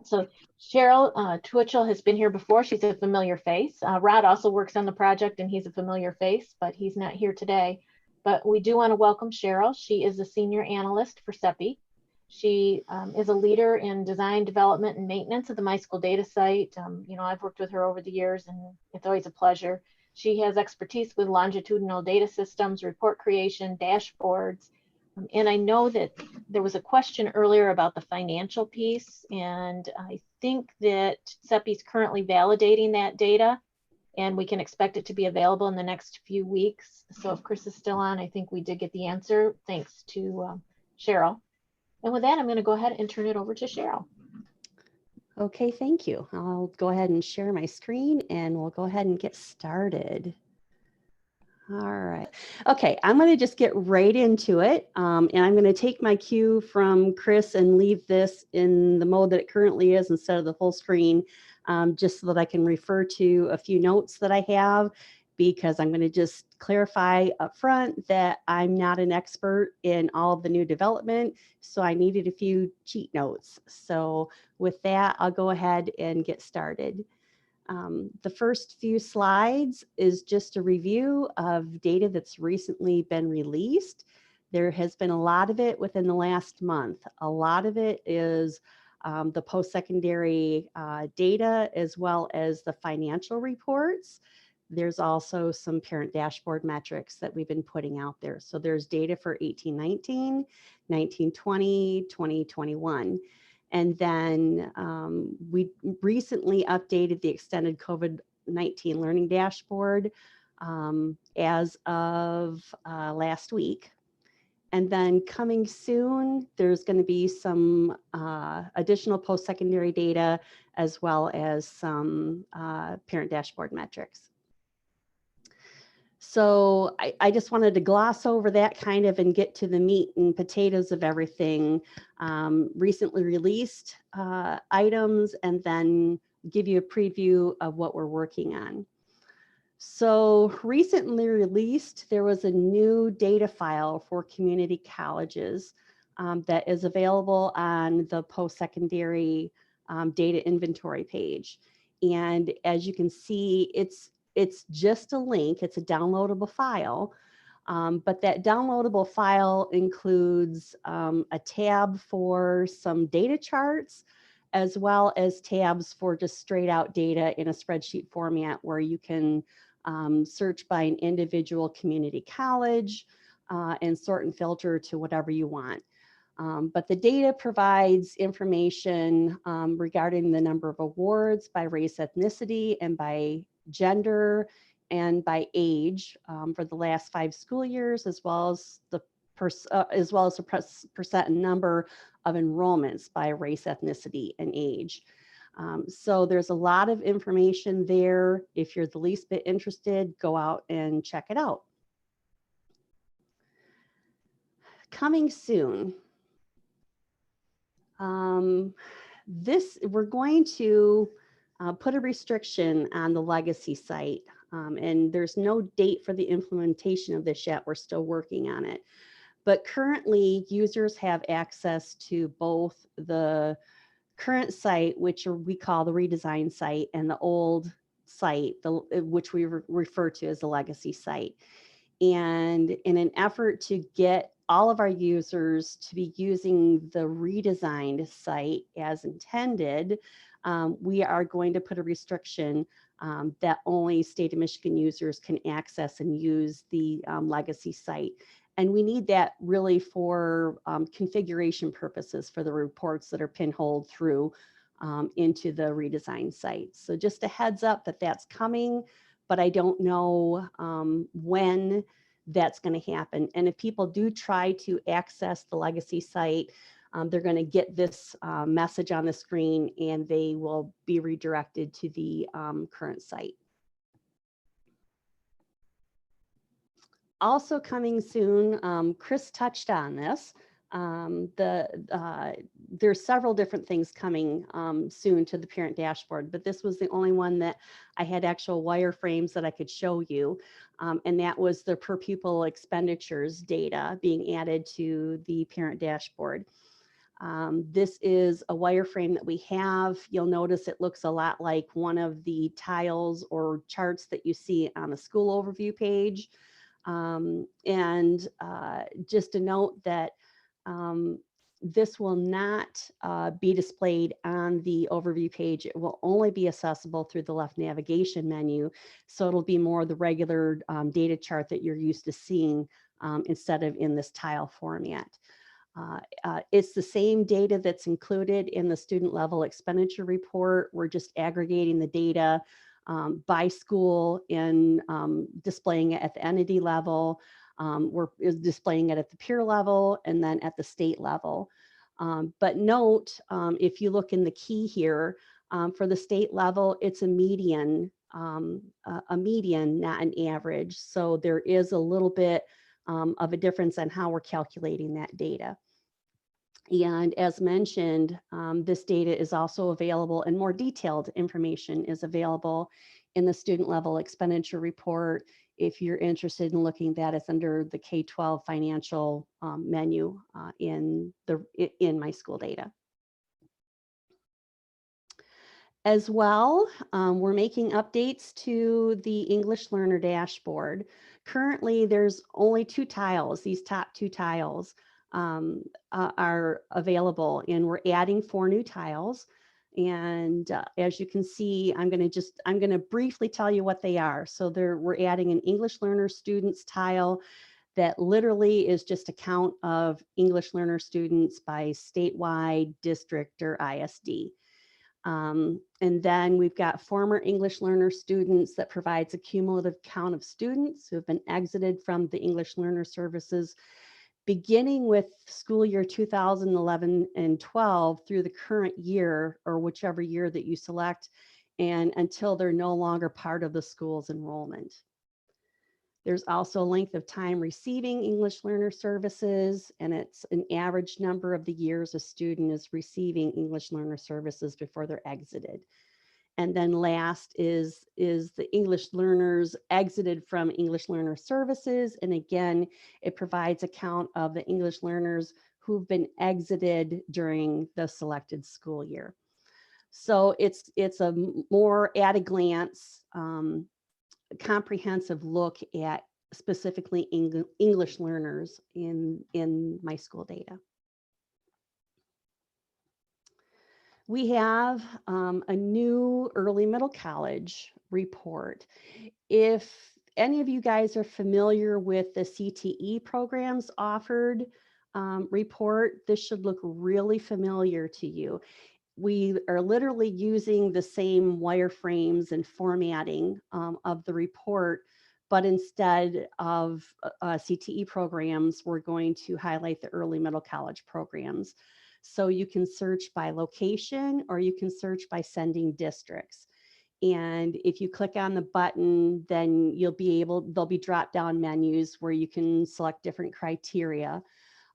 So Cheryl Twichell has been here before. She's a familiar face. Rod also works on the project and he's a familiar face, but he's not here today. But we do want to welcome Cheryl. She is a senior analyst for CEPI. She is a leader in design, development, and maintenance of the MySchool data site. I've worked with her over the years and it's always a pleasure. She has expertise with longitudinal data systems, report creation, dashboards, and I know that there was a question earlier about the financial piece, and I think that CEPI is currently validating that data, and we can expect it to be available in the next few weeks. So if Chris is still on, I think we did get the answer, thanks to Cheryl. And with that, I'm going to go ahead and turn it over to Cheryl. Okay, thank you. I'll go ahead and share my screen and we'll go ahead and get started. All right. Okay, I'm going to just get right into it. And I'm going to take my cue from Chris and leave this in the mode that it currently is instead of the full screen, just so that I can refer to a few notes that I have, because I'm going to just clarify up front that I'm not an expert in all of the new development. So I needed a few cheat notes. So with that, I'll go ahead and get started. The first few slides is just a review of data that's recently been released. There has been a lot of it within the last month. A lot of it is the post-secondary data as well as the financial reports. There's also some parent dashboard metrics that we've been putting out there. So there's data for 18-19, 19-20, 20-21. And then we recently updated the extended COVID-19 learning dashboard as of last week. And then coming soon, there's going to be some additional post-secondary data as well as some parent dashboard metrics. So I just wanted to gloss over that kind of and get to the meat and potatoes of everything. Recently released items, and then give you a preview of what we're working on. So recently released, there was a new data file for community colleges that is available on the post-secondary data inventory page. And as you can see, it's just a link, it's a downloadable file, but that downloadable file includes a tab for some data charts, as well as tabs for just straight out data in a spreadsheet format where you can search by an individual community college and sort and filter to whatever you want. But the data provides information regarding the number of awards by race, ethnicity, and by gender and by age for the last 5 school years, as well as the percent and number of enrollments by race, ethnicity, and age. So there's a lot of information there. If you're the least bit interested, go out and check it out. Coming soon. We're going to put a restriction on the legacy site, and there's no date for the implementation of this yet. We're still working on it. But currently, users have access to both the current site, which we call the redesign site, and the old site, which we refer to as the legacy site. And in an effort to get all of our users to be using the redesigned site as intended, we are going to put a restriction that only state of Michigan users can access and use the legacy site. And we need that really for configuration purposes for the reports that are pinholed through into the redesigned site. So just a heads up that that's coming, but I don't know when that's going to happen. And if people do try to access the legacy site, they're going to get this message on the screen and they will be redirected to the current site. Also coming soon, Chris touched on this. There's several different things coming soon to the parent dashboard, but this was the only one that I had actual wireframes that I could show you. And that was the per pupil expenditures data being added to the parent dashboard. This is a wireframe that we have. You'll notice it looks a lot like one of the tiles or charts that you see on the school overview page. Just a note that this will not be displayed on the overview page. It will only be accessible through the left navigation menu. So it'll be more the regular data chart that you're used to seeing instead of in this tile format. It's the same data that's included in the student level expenditure report. We're just aggregating the data by school and displaying it at the entity level. We're displaying it at the peer level and then at the state level. But note, if you look in the key here, for the state level, it's a median, not an average. So there is a little bit of a difference on how we're calculating that data. And as mentioned, this data is also available, and more detailed information is available in the student level expenditure report. If you're interested in looking at that, it's under the K-12 financial menu in My School Data. As well, we're making updates to the English Learner dashboard. Currently, there's only 2 tiles. These top 2 tiles are available, and we're adding 4 new tiles. And as you can see, I'm going to briefly tell you what they are. So we're adding an English Learner students tile that literally is just a count of English Learner students by statewide, district, or ISD. And then we've got former English Learner students that provides a cumulative count of students who have been exited from the English Learner services beginning with school year 2011 and 12 through the current year, or whichever year that you select, and until they're no longer part of the school's enrollment. There's also a length of time receiving English Learner services, and it's an average number of the years a student is receiving English Learner services before they're exited. And then last is the English learners exited from English Learner services. And again, it provides a count of the English learners who've been exited during the selected school year. So it's a more at a glance, comprehensive look at specifically English learners in My School Data. We have a new early middle college report. If any of you guys are familiar with the CTE programs offered report, this should look really familiar to you. We are literally using the same wireframes and formatting of the report, but instead of CTE programs, we're going to highlight the early middle college programs. So you can search by location or you can search by sending districts. And if you click on the button, then there'll be drop-down menus where you can select different criteria.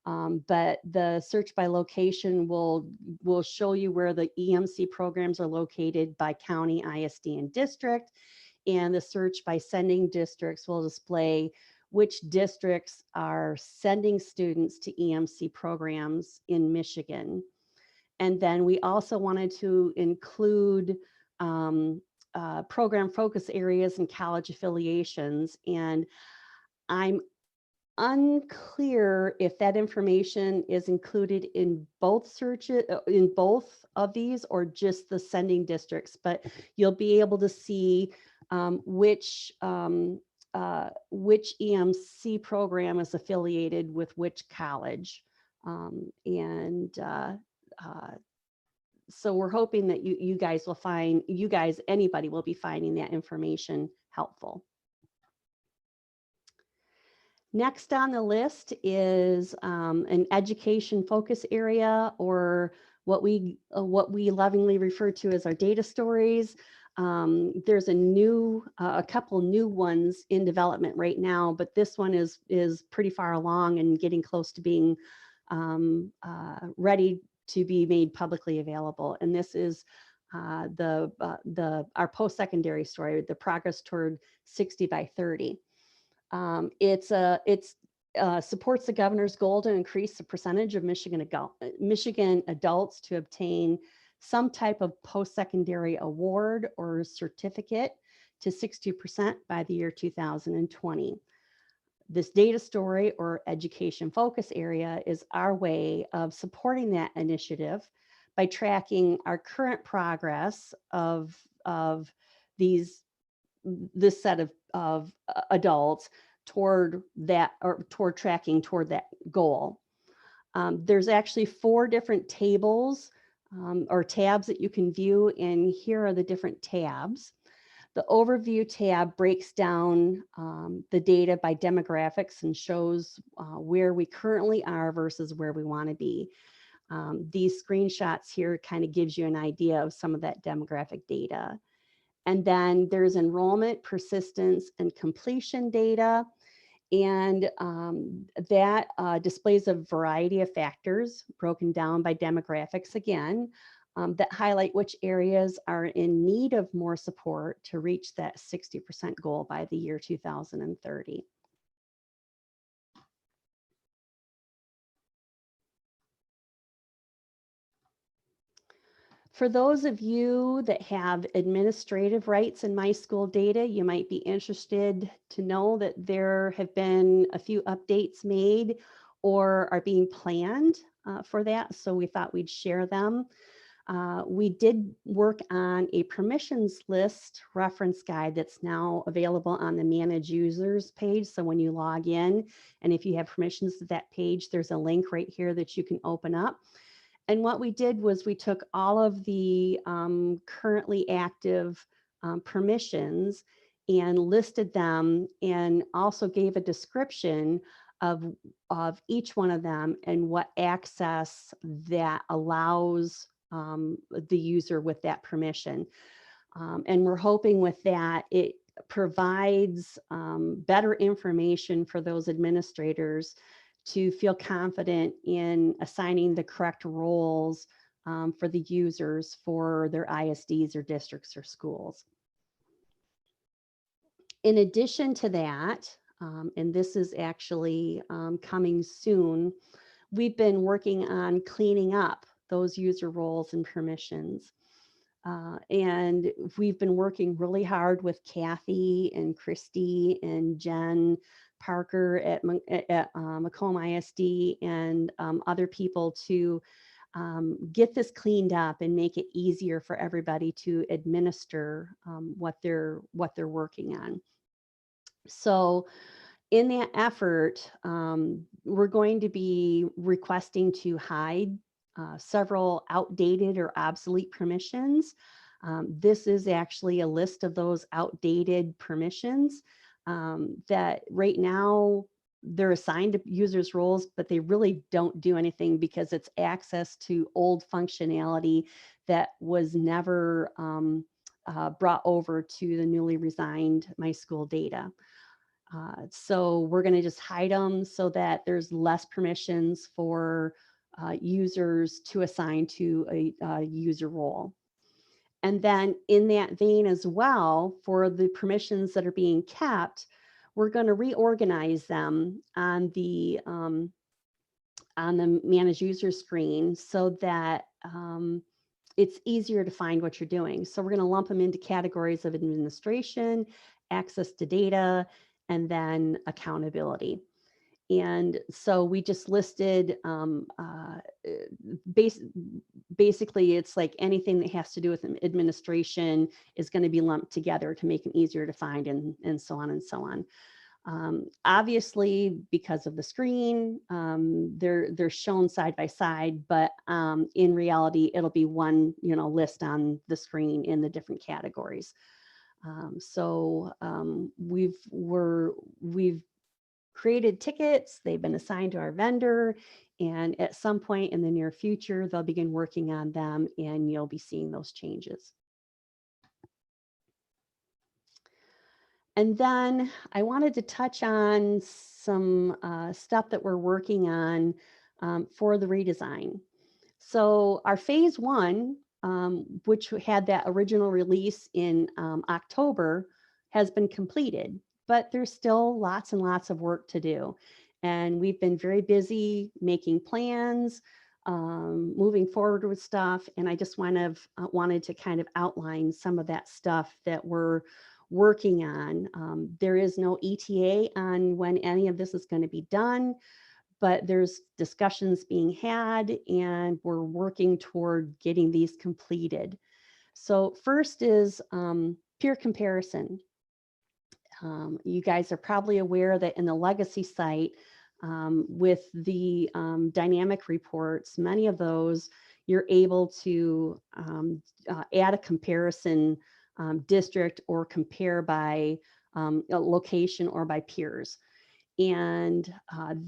But the search by location will show you where the EMC programs are located by county, ISD, and district. And the search by sending districts will display which districts are sending students to EMC programs in Michigan. And then we also wanted to include program focus areas and college affiliations. And I'm unclear if that information is included in both searches, in both of these, or just the sending districts, but you'll be able to see which EMC program is affiliated with which college. So we're hoping that you guys will find, anybody will be finding that information helpful. Next on the list is an education focus area, or what we lovingly refer to as our data stories. There's a couple new ones in development right now, but this one is pretty far along and getting close to being ready to be made publicly available. And this is our post-secondary story, the progress toward 60 by 30. It's supports the governor's goal to increase the percentage of Michigan adults to obtain some type of post-secondary award or certificate to 60% by the year 2020. This data story or education focus area is our way of supporting that initiative by tracking our current progress of this set of adults toward that, or toward tracking toward that goal. There's actually 4 different tables or tabs that you can view, and here are the different tabs. The overview tab breaks down the data by demographics and shows where we currently are versus where we want to be. These screenshots here kind of gives you an idea of some of that demographic data. And then there's enrollment, persistence, and completion data. And that displays a variety of factors broken down by demographics again, that highlight which areas are in need of more support to reach that 60% goal by the year 2030. For those of you that have administrative rights in My School Data, you might be interested to know that there have been a few updates made or are being planned for that. So we thought we'd share them. We did work on a permissions list reference guide that's now available on the Manage Users page. So when you log in, and if you have permissions to that page, there's a link right here that you can open up. And what we did was we took all of the currently active permissions and listed them, and also gave a description of each one of them and what access that allows the user with that permission. And we're hoping with that, it provides better information for those administrators to feel confident in assigning the correct roles for the users for their ISDs or districts or schools. In addition to that, and this is actually coming soon, we've been working on cleaning up those user roles and permissions. And we've been working really hard with Kathy and Christy and Jen Parker at Macomb ISD and other people to get this cleaned up and make it easier for everybody to administer what they're working on. So in that effort, we're going to be requesting to hide several outdated or obsolete permissions. This is actually a list of those outdated permissions that right now they're assigned to users' roles, but they really don't do anything because it's access to old functionality that was never brought over to the newly resigned My School Data. So we're going to just hide them so that there's less permissions for users to assign to a user role. And then in that vein as well, for the permissions that are being kept, we're going to reorganize them on the Manage User screen so that it's easier to find what you're doing. So we're going to lump them into categories of administration, access to data, and then accountability. And so we just listed basically it's like anything that has to do with administration is going to be lumped together to make them easier to find, and so on and so on. Obviously, because of the screen, they're shown side by side, but in reality, it'll be one list on the screen in the different categories. So we've created tickets, they've been assigned to our vendor, and at some point in the near future, they'll begin working on them and you'll be seeing those changes. And then I wanted to touch on some stuff that we're working on for the redesign. So our phase 1, which had that original release in October, has been completed, but there's still lots and lots of work to do. And we've been very busy making plans, moving forward with stuff. And I just wanted to kind of outline some of that stuff that we're working on. There is no ETA on when any of this is going to be done, but there's discussions being had and we're working toward getting these completed. So first is peer comparison. You guys are probably aware that in the legacy site, with the dynamic reports, many of those you're able to add a comparison district or compare by location or by peers. And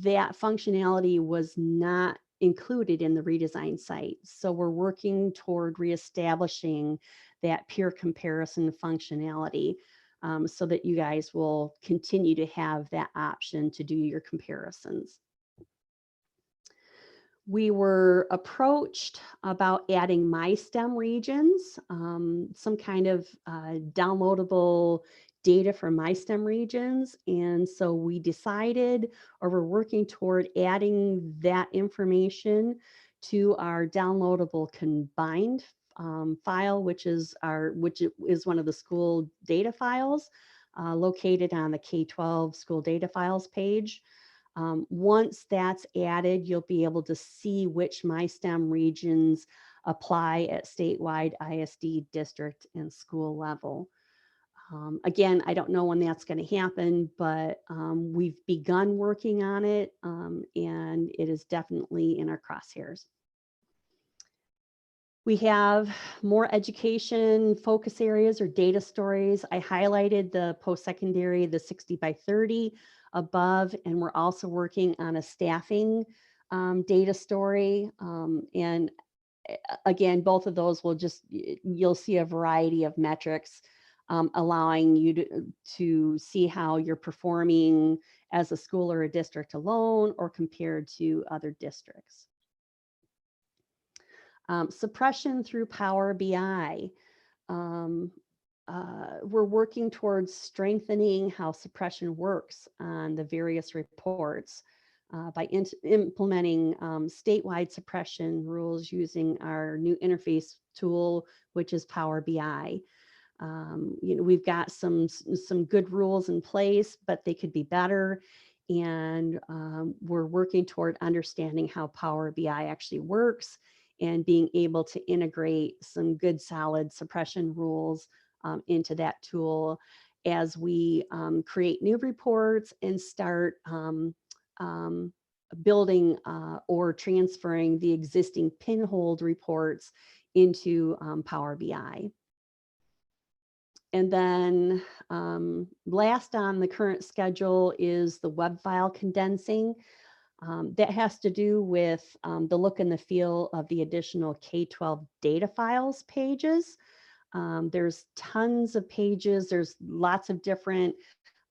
that functionality was not included in the redesign site. So we're working toward reestablishing that peer comparison functionality so that you guys will continue to have that option to do your comparisons. We were approached about adding MySTEM regions, some kind of downloadable data for MySTEM regions. And so we decided, or we're working toward adding that information to our downloadable combined file, which is one of the school data files located on the K-12 school data files page. Once that's added, you'll be able to see which MySTEM regions apply at statewide, ISD, district, and school level. Again, I don't know when that's going to happen, but we've begun working on it, and it is definitely in our crosshairs. We have more education focus areas or data stories. I highlighted the post-secondary, the 60 by 30 above, and we're also working on a staffing data story. And again, both of those you'll see a variety of metrics allowing you to see how you're performing as a school or a district alone or compared to other districts. Suppression through Power BI. We're working towards strengthening how suppression works on the various reports by implementing statewide suppression rules using our new interface tool, which is Power BI. We've got some good rules in place, but they could be better. And we're working toward understanding how Power BI actually works and being able to integrate some good solid suppression rules into that tool as we create new reports and start building or transferring the existing pinhold reports into Power BI. And then last on the current schedule is the web file condensing. That has to do with the look and the feel of the additional K-12 data files pages. There's tons of pages. There's lots of different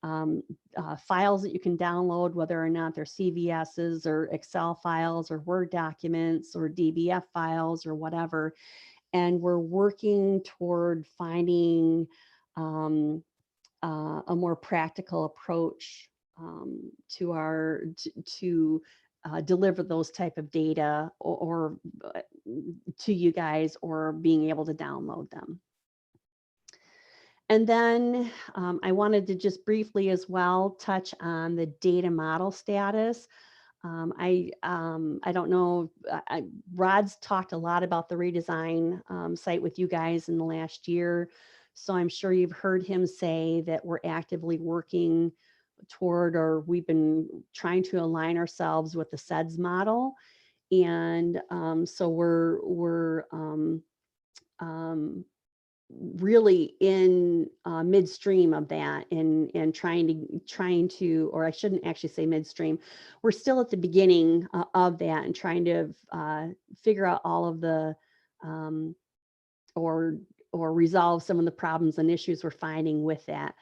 files that you can download, whether or not they're CVSs or Excel files or Word documents or DBF files or whatever. And we're working toward finding a more practical approach to deliver those type of data or to you guys or being able to download them. And then I wanted to just briefly as well touch on the data model status. I don't know, Rod's talked a lot about the redesign site with you guys in the last year. So I'm sure you've heard him say that we're actively working toward, or we've been trying to align ourselves with the SEDS model. And so we're really in midstream of that and trying to, or I shouldn't actually say midstream, we're still at the beginning of that and trying to figure out all of the, or resolve some of the problems and issues we're finding with that.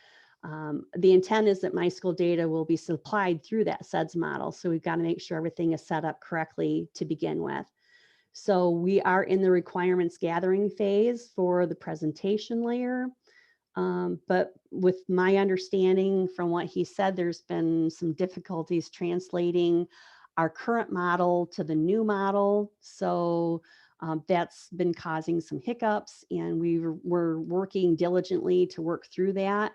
The intent is that my school data will be supplied through that SEDS model. So we've got to make sure everything is set up correctly to begin with. So we are in the requirements gathering phase for the presentation layer. But with my understanding from what he said, there's been some difficulties translating our current model to the new model. So that's been causing some hiccups, and we're working diligently to work through that.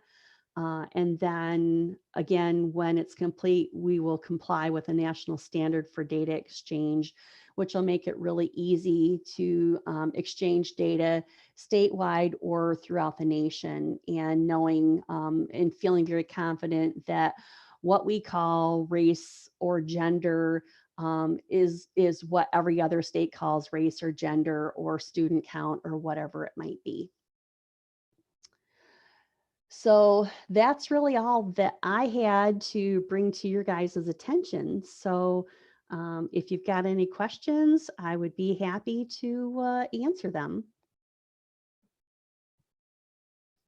And then again, when it's complete, we will comply with a national standard for data exchange, which will make it really easy to exchange data statewide or throughout the nation, and knowing and feeling very confident that what we call race or gender is what every other state calls race or gender or student count or whatever it might be. So that's really all that I had to bring to your guys' attention. So if you've got any questions, I would be happy to answer them.